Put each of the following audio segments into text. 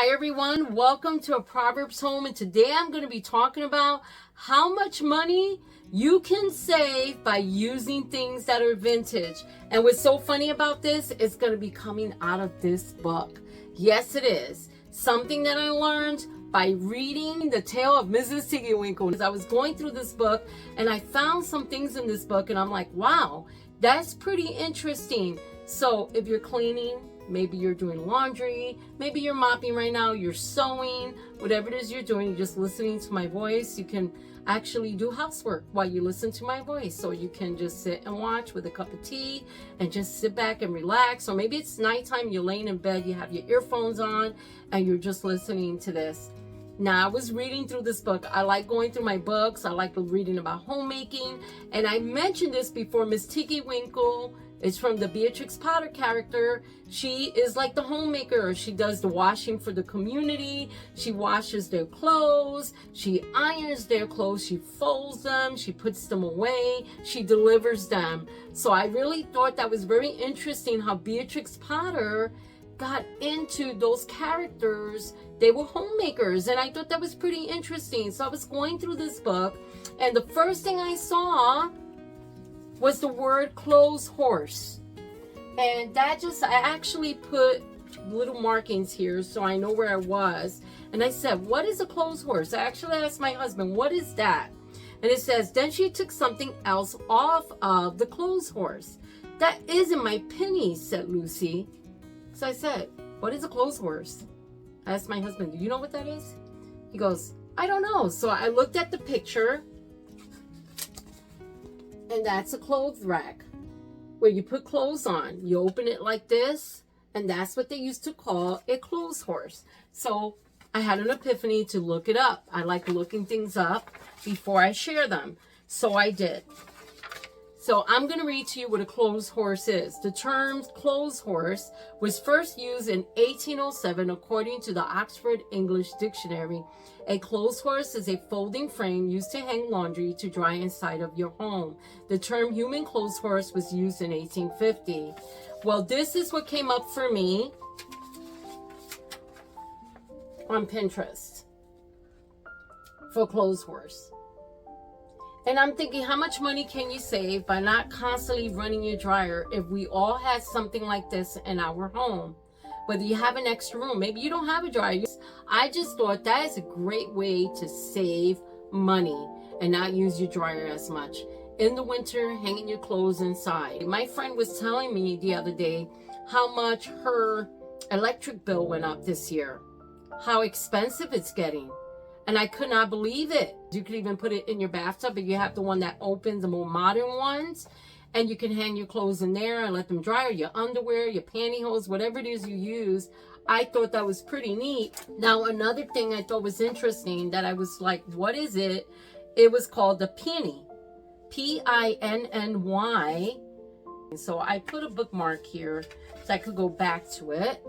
Hi everyone, welcome to A Proverbs Home, and today I'm going to be talking about how much money you can save by using things that are vintage. And what's so funny about this, it's going to be coming out of this book. Yes, it is. Something that I learned by reading The Tale of Mrs. Tiggywinkle. I was going through this book and I found some things in this book and I'm like, wow, that's pretty interesting. So if you're cleaning, maybe you're doing laundry, maybe you're mopping right now, you're sewing, whatever it is you're doing, you're just listening to my voice. You can actually do housework while you listen to my voice. So you can just sit and watch with a cup of tea and just sit back and relax. Or maybe it's nighttime, you're laying in bed, you have your earphones on and you're just listening to this. Now, I was reading through this book. I like going through my books. I like reading about homemaking. And I mentioned this before, Miss Tiggywinkle. It's from the Beatrix Potter character. She is like the homemaker. She does the washing for the community. She washes their clothes. She irons their clothes. She folds them. She puts them away. She delivers them. So I really thought that was very interesting how Beatrix Potter got into those characters. They were homemakers, and I thought that was pretty interesting. So I was going through this book, and the first thing I saw was the word clothes horse. And that just, I actually put little markings here so I know where I was. And I said, what is a clothes horse? I actually asked my husband, what is that? And it says, then she took something else off of the clothes horse. That isn't my penny, said Lucy. So I said, what is a clothes horse? I asked my husband, do you know what that is? He goes, I don't know. So I looked at the picture, and that's a clothes rack where you put clothes on. You open it like this, and that's what they used to call a clothes horse. So I had an epiphany to look it up. I like looking things up before I share them. So I did. So I'm going to read to you what a clothes horse is. The term clothes horse was first used in 1807 according to the Oxford English Dictionary. A clothes horse is a folding frame used to hang laundry to dry inside of your home. The term human clothes horse was used in 1850. Well, this is what came up for me on Pinterest for clothes horse. And I'm thinking, how much money can you save by not constantly running your dryer if we all had something like this in our home? Whether you have an extra room, maybe you don't have a dryer. I just thought that is a great way to save money and not use your dryer as much. In the winter, hanging your clothes inside. My friend was telling me the other day how much her electric bill went up this year. How expensive it's getting. And I could not believe it. You could even put it in your bathtub, but you have the one that opens, the more modern ones. And you can hang your clothes in there and let them dry, or your underwear, your pantyhose, whatever it is you use. I thought that was pretty neat. Now, another thing I thought was interesting that I was like, what is it? It was called the Pinny. P-I-N-N-Y. So I put a bookmark here so I could go back to it.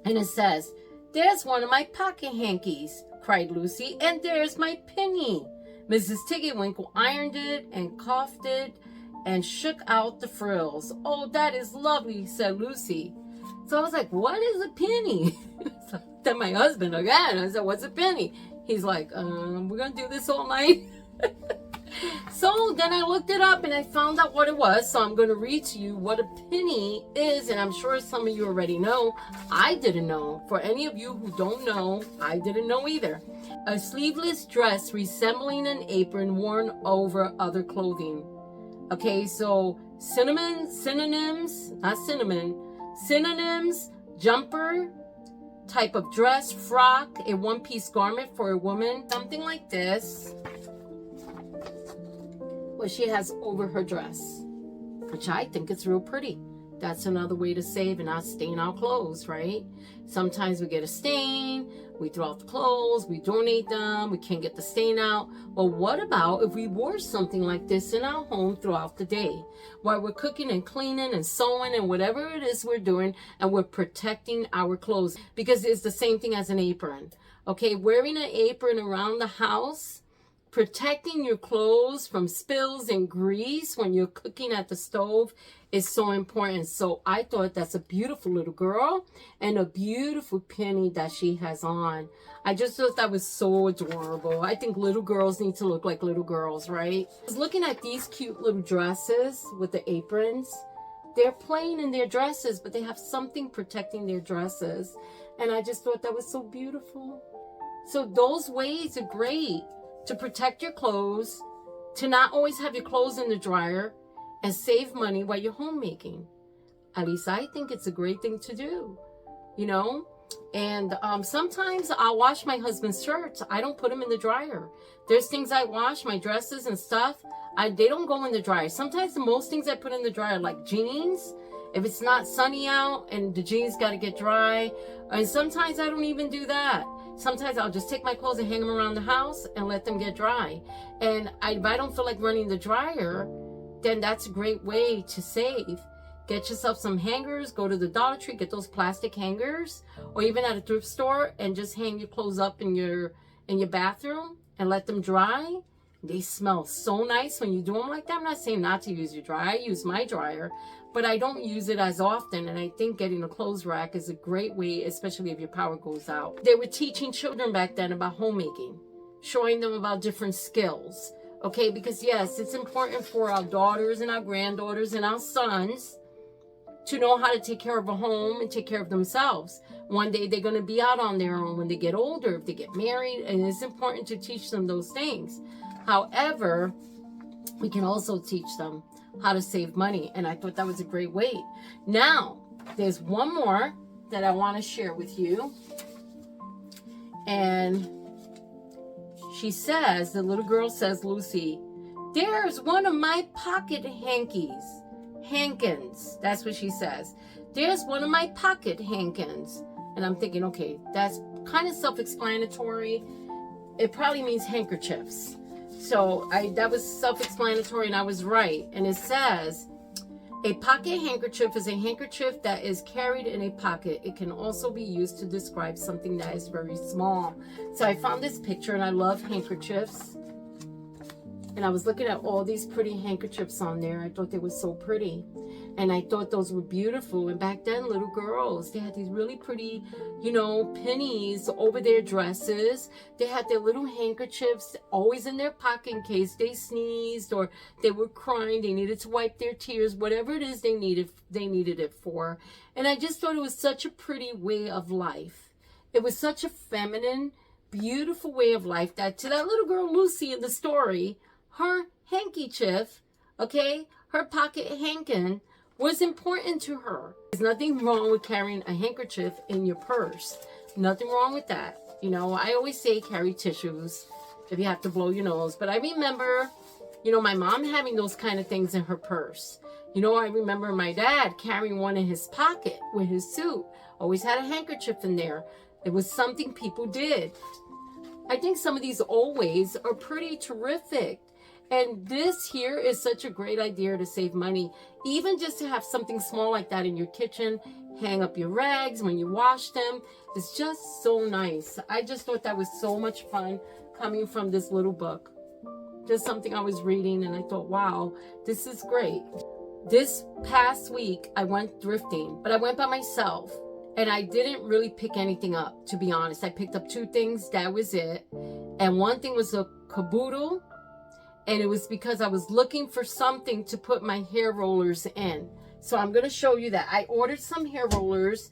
And it says, there's one of my pocket hankies, cried Lucy, and there's my penny. Mrs. Tiggywinkle ironed it and coughed it and shook out the frills. Oh, that is lovely, said Lucy. So I was like, what is a penny? So then my husband again, I said, what's a penny? He's like, we're going to do this all night. So then I looked it up and I found out what it was. So I'm going to read to you what a penny is. And I'm sure some of you already know. I didn't know. For any of you who don't know, I didn't know either. A sleeveless dress resembling an apron worn over other clothing. Okay, so synonyms, jumper, type of dress, frock, a one-piece garment for a woman, something like this. What she has over her dress, which I think is real pretty. That's another way to save and not stain our clothes, right? Sometimes we get a stain, we throw out the clothes, we donate them, we can't get the stain out. Well, what about if we wore something like this in our home throughout the day while we're cooking and cleaning and sewing and whatever it is we're doing, and we're protecting our clothes? Because it's the same thing as an apron. Okay, wearing an apron around the house Protecting your clothes from spills and grease when you're cooking at the stove is so important. So I thought that's a beautiful little girl and a beautiful penny that she has on. I just thought that was so adorable. I think little girls need to look like little girls, right? I was looking at these cute little dresses with the aprons. They're plain in their dresses, but they have something protecting their dresses. And I just thought that was so beautiful. So those ways are great to protect your clothes, to not always have your clothes in the dryer, and save money while you're homemaking. At least I think it's a great thing to do, you know? And sometimes I'll wash my husband's shirts. I don't put them in the dryer. There's things I wash, my dresses and stuff, they don't go in the dryer. Sometimes the most things I put in the dryer, like jeans, if it's not sunny out and the jeans got to get dry. And sometimes I don't even do that. Sometimes I'll just take my clothes and hang them around the house and let them get dry. And if I don't feel like running the dryer, then that's a great way to save. Get yourself some hangers, go to the Dollar Tree, get those plastic hangers, or even at a thrift store, and just hang your clothes up in your bathroom and let them dry. They smell so nice when you do them like that. I'm not saying not to use your dryer. I use my dryer, but I don't use it as often. And I think getting a clothes rack is a great way, especially if your power goes out. They were teaching children back then about homemaking, showing them about different skills. Okay, because yes, it's important for our daughters and our granddaughters and our sons to know how to take care of a home and take care of themselves. One day they're going to be out on their own when they get older, if they get married, and it's important to teach them those things. However, we can also teach them how to save money, and I thought that was a great way. Now, there's one more that I want to share with you, and she says, the little girl says, Lucy, there's one of my pocket hankies. Hankins, that's what she says. There's one of my pocket hankins. And I'm thinking, okay, that's kind of self-explanatory. It probably means handkerchiefs. So that was self-explanatory, and I was right. And it says, a pocket handkerchief is a handkerchief that is carried in a pocket. It can also be used to describe something that is very small. So I found this picture, and I love handkerchiefs. And I was looking at all these pretty handkerchiefs on there. I thought they were so pretty. And I thought those were beautiful. And back then, little girls, they had these really pretty, you know, pennies over their dresses. They had their little handkerchiefs always in their pocket in case they sneezed or they were crying. They needed to wipe their tears, whatever it is they needed it for. And I just thought it was such a pretty way of life. It was such a feminine, beautiful way of life that to that little girl, Lucy, in the story, her handkerchief, okay, her pocket hankin was important to her. There's nothing wrong with carrying a handkerchief in your purse. Nothing wrong with that. You know, I always say carry tissues if you have to blow your nose. But I remember, you know, my mom having those kind of things in her purse. You know, I remember my dad carrying one in his pocket with his suit. Always had a handkerchief in there. It was something people did. I think some of these old ways are pretty terrific. And this here is such a great idea to save money. Even just to have something small like that in your kitchen, hang up your rags when you wash them. It's just so nice. I just thought that was so much fun coming from this little book. Just something I was reading and I thought, wow, this is great. This past week, I went thrifting, but I went by myself. And I didn't really pick anything up, to be honest. I picked up 2 things, that was it. And one thing was a caboodle. And it was because I was looking for something to put my hair rollers in. So I'm going to show you that. I ordered some hair rollers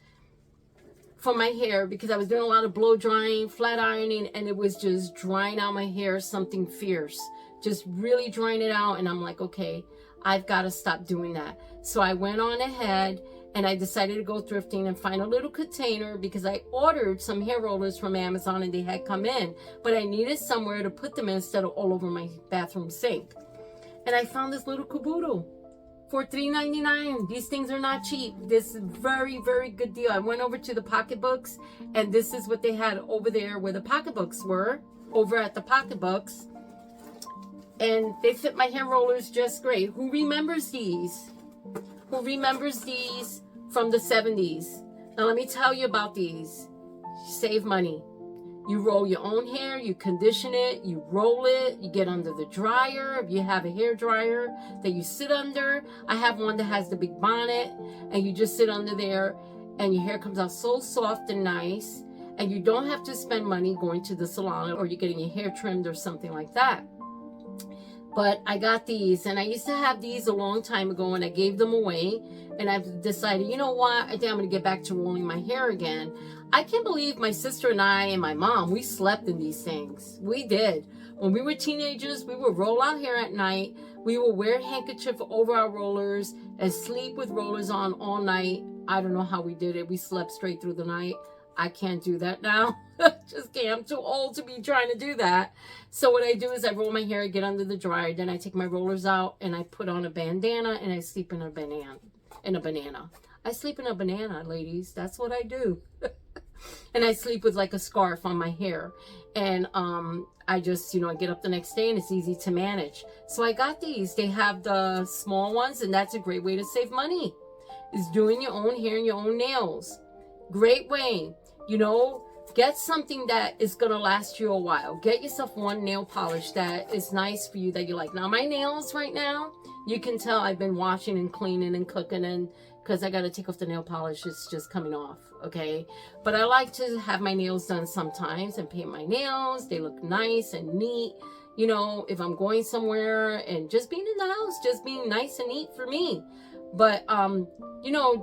for my hair because I was doing a lot of blow drying, flat ironing, and it was just drying out my hair, something fierce. Just really drying it out. And I'm like, okay, I've got to stop doing that. So I went on ahead and I decided to go thrifting and find a little container because I ordered some hair rollers from Amazon and they had come in, but I needed somewhere to put them in instead of all over my bathroom sink. And I found this little caboodle for $3.99. These things are not cheap. This is very, very good deal. I went over to the pocketbooks and this is what they had over there where the pocketbooks were, over at the pocketbooks. And they fit my hair rollers just great. Who remembers these? Who remembers these from the 70s? Now let me tell you about these. Save money. You roll your own hair, you condition it, you roll it, you get under the dryer. If you have a hair dryer that you sit under, I have one that has the big bonnet, and you just sit under there and your hair comes out so soft and nice, and you don't have to spend money going to the salon or you're getting your hair trimmed or something like that. But I got these, and I used to have these a long time ago, and I gave them away, and I've decided, you know what, I think I'm going to get back to rolling my hair again. I can't believe my sister and I and my mom, we slept in these things. We did. When we were teenagers, we would roll our hair at night. We would wear a handkerchief over our rollers and sleep with rollers on all night. I don't know how we did it. We slept straight through the night. I can't do that now. Just can't. I'm too old to be trying to do that. So what I do is I roll my hair, get under the dryer, then I take my rollers out and I put on a bandana and I sleep in a banana. I sleep in a banana, ladies. That's what I do. And I sleep with like a scarf on my hair. And I just, I get up the next day and it's easy to manage. So I got these. They have the small ones, and that's a great way to save money. Is doing your own hair and your own nails. Great way. Get something that is going to last you a while. Get yourself one nail polish that is nice for you, that you like. Now, my nails right now, you can tell I've been washing and cleaning and cooking, and because I got to take off the nail polish, it's just coming off, okay? But I like to have my nails done sometimes and paint my nails. They look nice and neat. If I'm going somewhere, and just being in the house, just being nice and neat for me. But,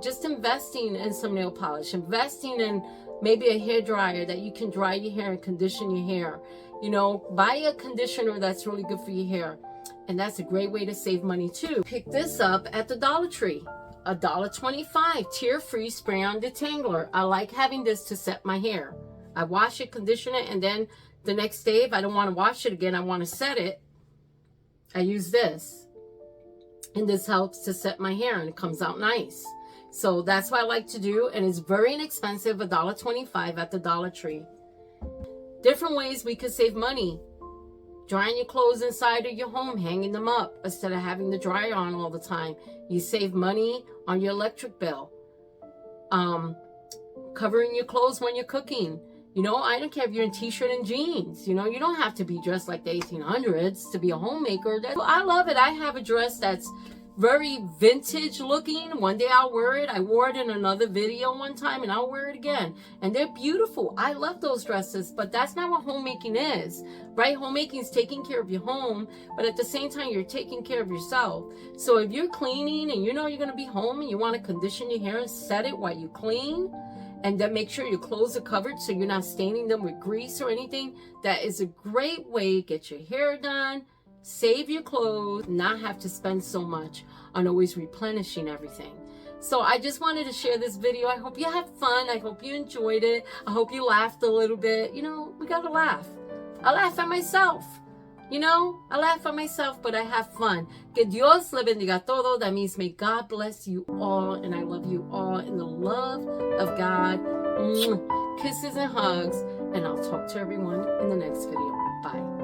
just investing in some nail polish, investing in maybe a hair dryer that you can dry your hair and condition your hair. Buy a conditioner that's really good for your hair. And that's a great way to save money too. Pick this up at the Dollar Tree. $1.25 tear-free spray-on detangler. I like having this to set my hair. I wash it, condition it, and then the next day, if I don't want to wash it again, I want to set it, I use this. And this helps to set my hair, and it comes out nice. So that's what I like to do, and it's very inexpensive, $1.25 at the Dollar Tree. Different ways we could save money. Drying your clothes inside of your home, hanging them up instead of having the dryer on all the time. You save money on your electric bill. Covering your clothes when you're cooking. I don't care if you're in t-shirt and jeans. You don't have to be dressed like the 1800s to be a homemaker. I love it. I have a dress that's very vintage looking. One day I'll wear it. I wore it in another video one time, and I'll wear it again. And they're beautiful. I love those dresses, but that's not what homemaking is, right? Homemaking is taking care of your home, but at the same time, you're taking care of yourself. So if you're cleaning and you're going to be home and you want to condition your hair and set it while you clean, and then make sure your clothes are covered so you're not staining them with grease or anything, that is a great way to get your hair done, save your clothes, not have to spend so much on always replenishing everything. So I just wanted to share this video. I hope you had fun. I hope you enjoyed it. I hope you laughed a little bit. We gotta laugh. I laugh at myself. I laugh at myself, but I have fun. Que Dios le bendiga todo. That means may God bless you all, and I love you all in the love of God. Kisses and hugs, and I'll talk to everyone in the next video. Bye.